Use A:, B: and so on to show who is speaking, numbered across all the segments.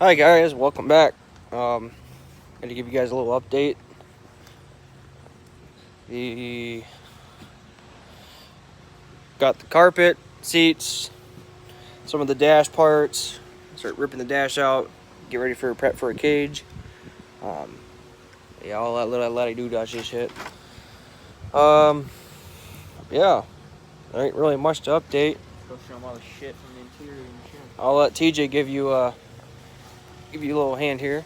A: Hi guys, welcome back. Going to give you guys a little update. Got the carpet, seats, some of the dash parts. Start ripping the dash out. Get ready for prep for a cage. Yeah, all that little laddy-doo-dah shit. Yeah, there ain't really much to update.
B: Go show them all the shit from the interior and shit.
A: I'll let TJ give you a little hand here.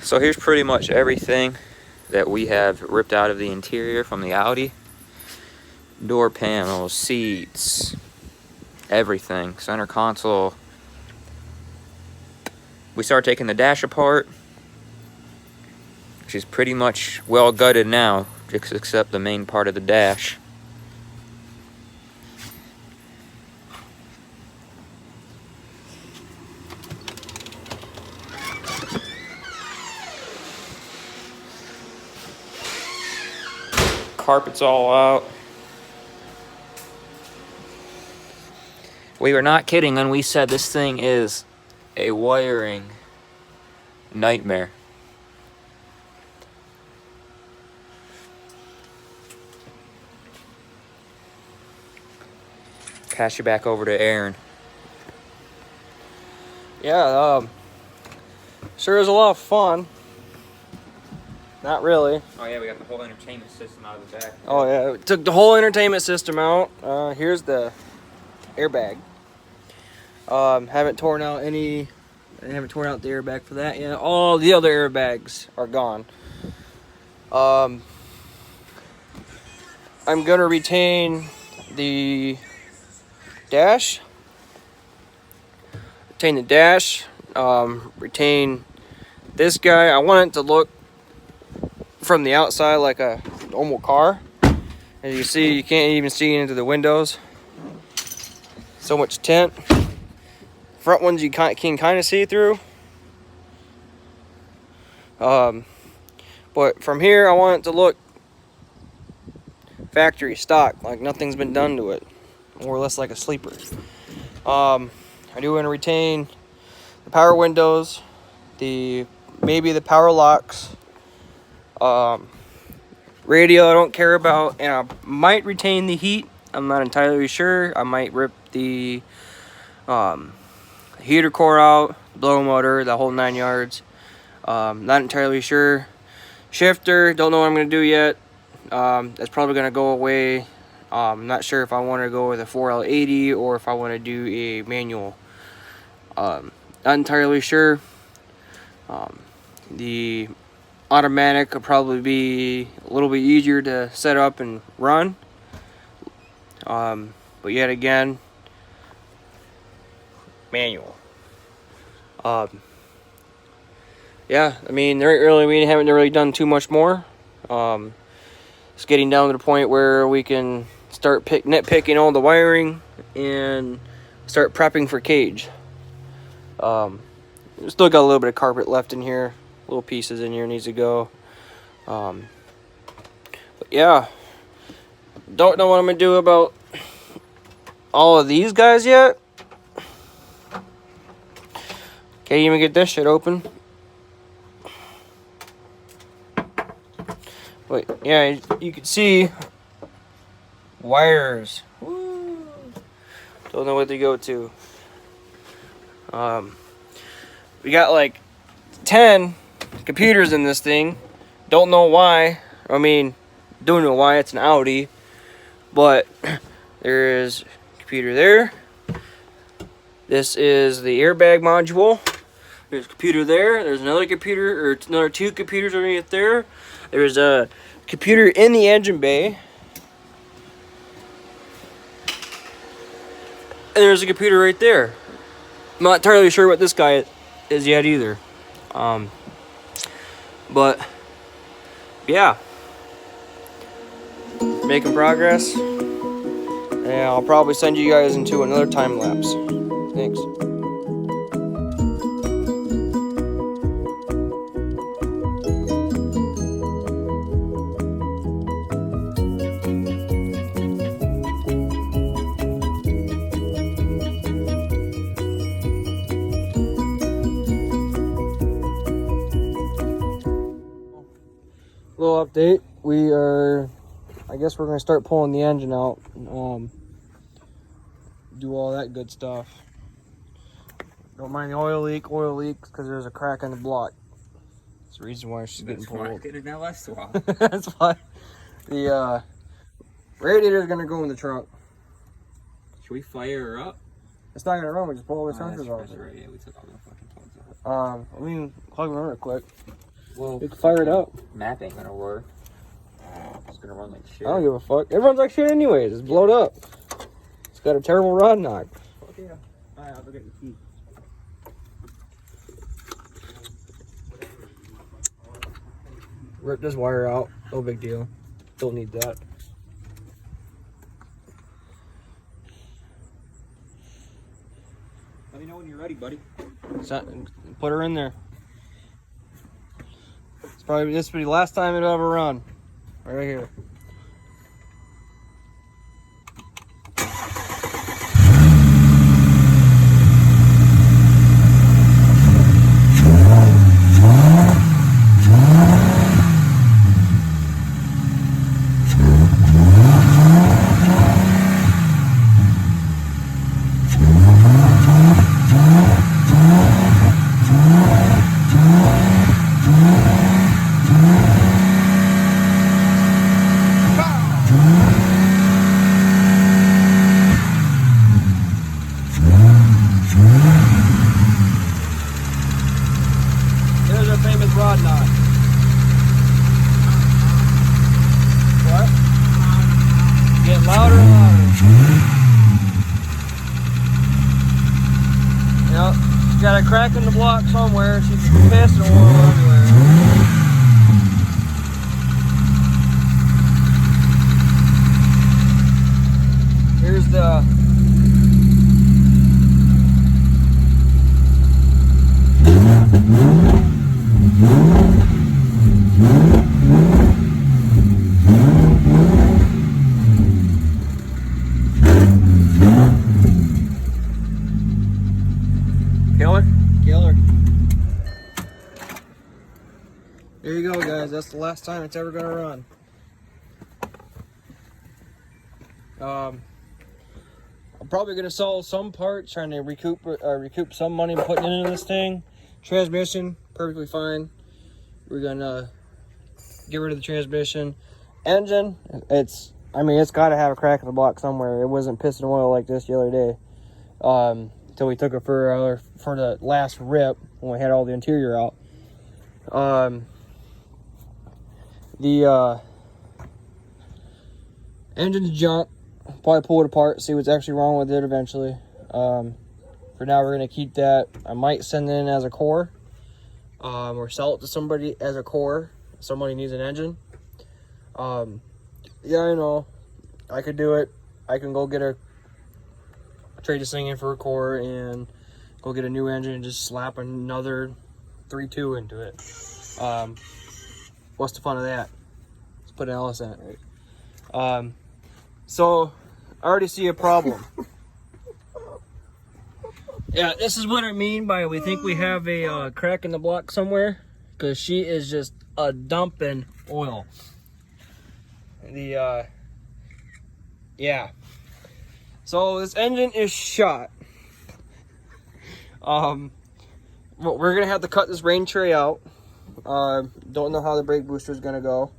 B: So here's pretty much everything that we have ripped out of the interior from the Audi. Door panels, seats, everything. Center console. We started taking the dash apart, which is pretty much well gutted now, just except the main part of the dash. Carpet's all out. We were not kidding when we said this thing is a wiring nightmare. Pass you back over to Aaron.
A: Yeah, sure is a lot of fun. Not really.
B: Oh yeah, we got the whole entertainment system out of the back.
A: Oh yeah, we took the whole entertainment system out. Here's the airbag. Haven't torn out the airbag for that yet. All the other airbags are gone. I'm gonna retain the dash. Retain this guy. I want it to look from the outside like a normal car. As you see, you can't even see into the windows. So much tint. Front ones you can kind of see through. But from here, I want it to look factory stock, like nothing's been done to it, more or less like a sleeper. I do want to retain the power windows, maybe the power locks. Radio I don't care about, and I might retain the heat. I'm not entirely sure. I might rip the heater core out, blow motor, the whole 9 yards. Not entirely sure. Shifter, don't know what I'm gonna do yet. That's probably gonna go away. I'm not sure if I want to go with a 4L80 or if I want to do a manual. Not entirely sure. The automatic will probably be a little bit easier to set up and run. But yet again, manual. Yeah, I mean, we haven't really done too much more. It's getting down to the point where we can start nitpicking all the wiring and start prepping for cage. Still got a little bit of carpet left in here. Little pieces in here needs to go. But yeah, don't know what I'm gonna do about all of these guys yet. Can't even get this shit open. But yeah, you can see wires. Woo. Don't know what to go to. We got like 10 computers in this thing. Don't know why. I mean, don't know why. It's an Audi, but there is a computer there. This is the airbag module. There's a computer there. There's another computer, or another 2 computers underneath there. There's a computer in the engine bay, and there's a computer right there. I'm not entirely sure what this guy is yet either. But yeah, making progress, and I'll probably send you guys into another time lapse. Thanks. little update. We are, I guess we're gonna start pulling the engine out. Do all that good stuff. Don't mind the oil leaks because there's a crack in the block. That's the reason why she's getting pulled. That's why. The radiator's gonna go in the trunk.
B: Should we fire her up?
A: It's not gonna run. We just pull all the sensors off.
B: Right. Yeah, we took all the fucking plugs off.
A: I mean, plug them in real quick.
B: Well,
A: we can fire it up.
B: Map ain't gonna work. It's gonna run like shit.
A: I don't give a fuck. It runs like shit anyways. It's blowed up. It's got a terrible rod knock.
B: Fuck yeah. Alright, I'll go get your key.
A: Rip this wire out. No big deal. Don't need that.
B: Let me know when you're ready, buddy.
A: Put her in there. This will be the last time it'll ever run. Right here. There's our famous rod knot. What? Getting louder and louder. Yep, she's got a crack in the block somewhere. She's pissed and oil everywhere. Here's the killer. There you go, guys. That's the last time it's ever gonna run. I'm probably gonna sell some parts, trying to recoup some money putting it into this thing. Transmission, perfectly fine. We're gonna get rid of the transmission. Engine, it's got to have a crack in the block somewhere. It wasn't piston oil like this the other day. Until we took it for the last rip when we had all the interior out. The engine's junk. Probably pull it apart, see what's actually wrong with it eventually. For now, we're gonna keep that. I might send it in as a core, or sell it to somebody as a core. Somebody needs an engine. Yeah, I know. I could do it. I can go trade this thing in for a core and go get a new engine and just slap another 3.2 into it. What's the fun of that? Let's put an LS in it, right? So I already see a problem. Yeah, this is what I mean by we think we have a crack in the block somewhere, because she is just dumping oil. Yeah. So this engine is shot. We're gonna have to cut this rain tray out. Don't know how the brake booster is gonna go.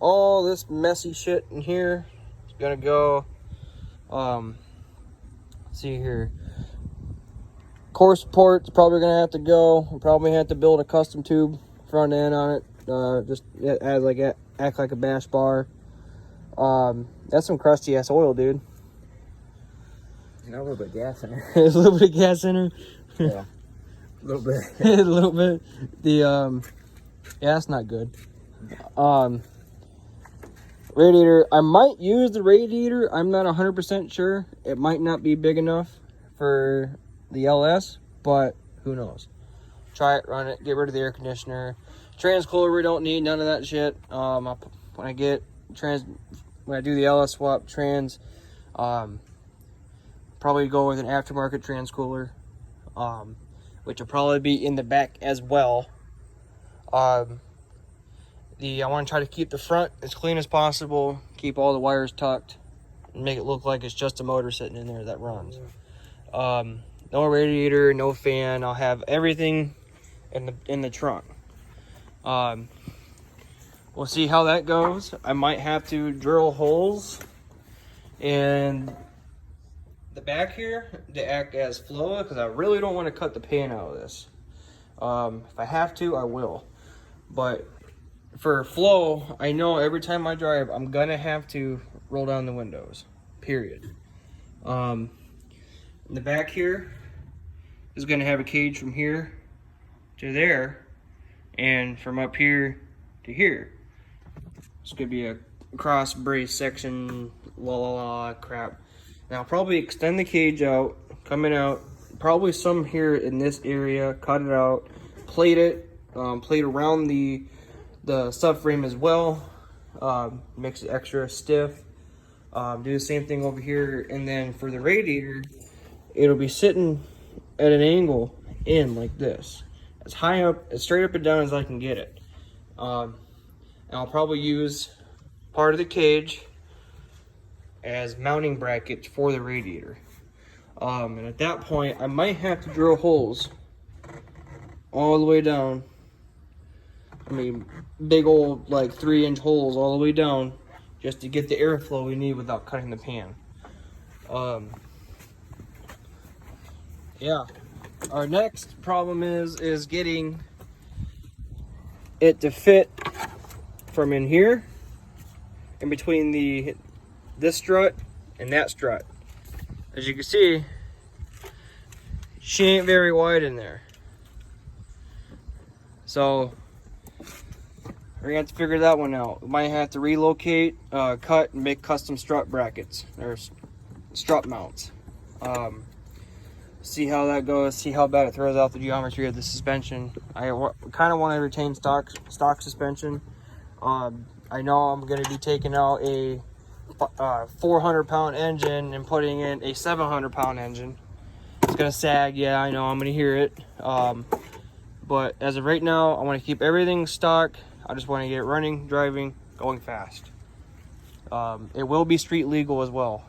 A: All this messy shit in here is gonna go. Let's see here. Core support's probably gonna have to go. We'll probably have to build a custom tube front end on it. Just act like a bash bar. That's some crusty ass oil, dude.
B: There's a little bit of gas in her.
A: There's a little bit of gas in her.
B: Yeah, a little bit.
A: A little bit. Yeah, that's not good. Radiator. I might use the radiator. I'm not 100% sure. It might not be big enough for the LS, but who knows? Try it, run it, get rid of the air conditioner. Trans cooler we don't need, none of that shit. When I do the LS swap trans, probably go with an aftermarket trans cooler, which will probably be in the back as well. I want to try to keep the front as clean as possible, keep all the wires tucked, and make it look like it's just a motor sitting in there that runs. No radiator, no fan. I'll have everything in the trunk. We'll see how that goes. I might have to drill holes in the back here to act as flow, because I really don't want to cut the pan out of this. If I have to, I will. But for flow, I know every time I drive, I'm gonna have to roll down the windows, period. In the back here is gonna have a cage from here to there, and from up here to here. It's gonna be a cross brace section, crap. Now I'll probably extend the cage out, coming out, probably some here in this area, cut it out, plate it, plate around the subframe as well, makes it extra stiff. Do the same thing over here, and then for the radiator, it'll be sitting at an angle in like this, as high up, as straight up and down as I can get it. And I'll probably use part of the cage as mounting brackets for the radiator. And at that point, I might have to drill holes all the way down. I mean, big old like 3-inch holes all the way down, just to get the airflow we need without cutting the pan. Yeah. Our next problem is getting it to fit from in here, in between this strut and that strut. As you can see, she ain't very wide in there. So we're gonna have to figure that one out. We might have to relocate, cut, and make custom strut brackets or strut mounts. See how that goes. See how bad it throws out the geometry of the suspension. I kind of want to retain stock suspension. I know I'm going to be taking out a 400-pound engine and putting in a 700-pound engine. It's going to sag. Yeah, I know. I'm going to hear it. But as of right now, I want to keep everything stock. I just want to get it running, driving, going fast. It will be street legal as well.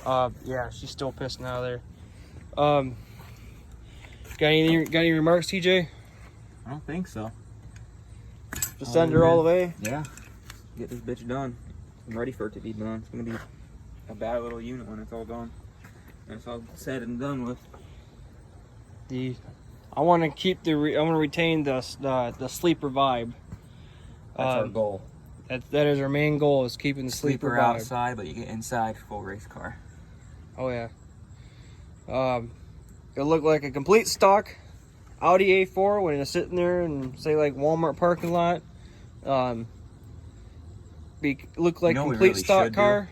A: Yeah, she's still pissing out of there. Got any remarks, TJ?
B: I don't think so.
A: Just send her all the way?
B: Yeah. Get this bitch done. I'm ready for it to be done. It's gonna be a bad little unit when it's all done. And it's all said and done with.
A: I want to keep I want to retain the sleeper vibe.
B: That's our goal.
A: That is our main goal, is keeping the sleeper vibe.
B: Outside, but you get inside, full race car.
A: Oh yeah. It'll look like a complete stock Audi A4 when it's sitting there and say like Walmart parking lot. Look like complete really stock car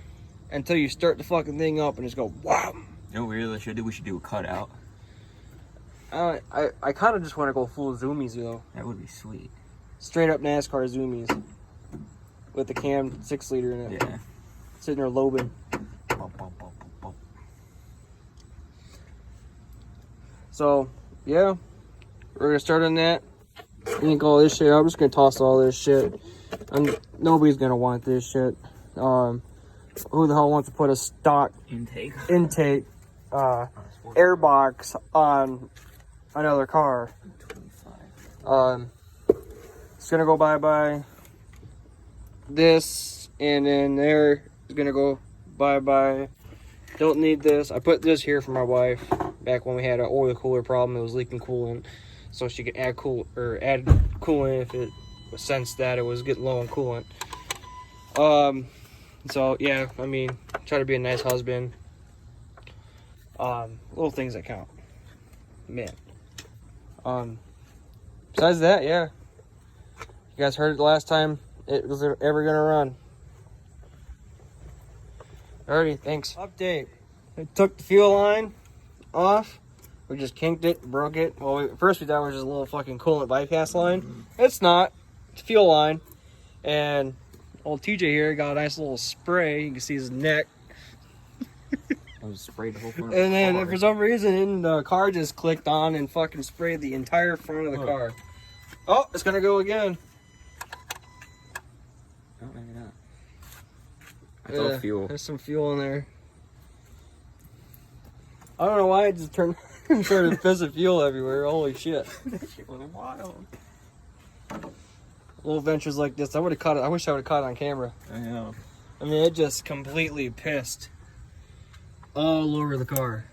A: until you start the fucking thing up and just go wow.
B: You know what we really should do? We should do a cutout.
A: I kind of just want to go full zoomies though.
B: That would be sweet.
A: Straight up NASCAR zoomies with the cam 6-liter in it.
B: Yeah.
A: Sitting there lobing. So, yeah, we're gonna start on that. Yank all this shit. I'm just gonna toss all this shit. Nobody's gonna want this shit. Who the hell wants to put a stock intake airbox on another car? It's gonna go bye-bye. This, and then there is gonna go bye-bye. Don't need this. I put this here for my wife back when we had an oil cooler problem. It was leaking coolant, so she could add coolant if it was sensed that it was getting low on coolant. So yeah, I mean, try to be a nice husband. Little things that count, man. Besides that, yeah, you guys heard it the last time it was ever gonna run. Alrighty, thanks. Update. I took the fuel line off. We just kinked it, broke it. Well, first we thought it was just a little fucking coolant bypass line. It's not. It's a fuel line. And old TJ here got a nice little spray. You can see his neck.
B: I was sprayed the whole front.
A: And then for some reason, the car just clicked on and fucking sprayed the entire front of the car. Oh, it's gonna go again.
B: Oh, maybe not. That's all fuel.
A: There's some fuel in there. I don't know why it just turned started pissing fuel everywhere. Holy shit.
B: That shit was wild.
A: Little ventures like this, I would have caught it. I wish I would have caught it on camera.
B: I know.
A: I mean, it just completely pissed all over the car.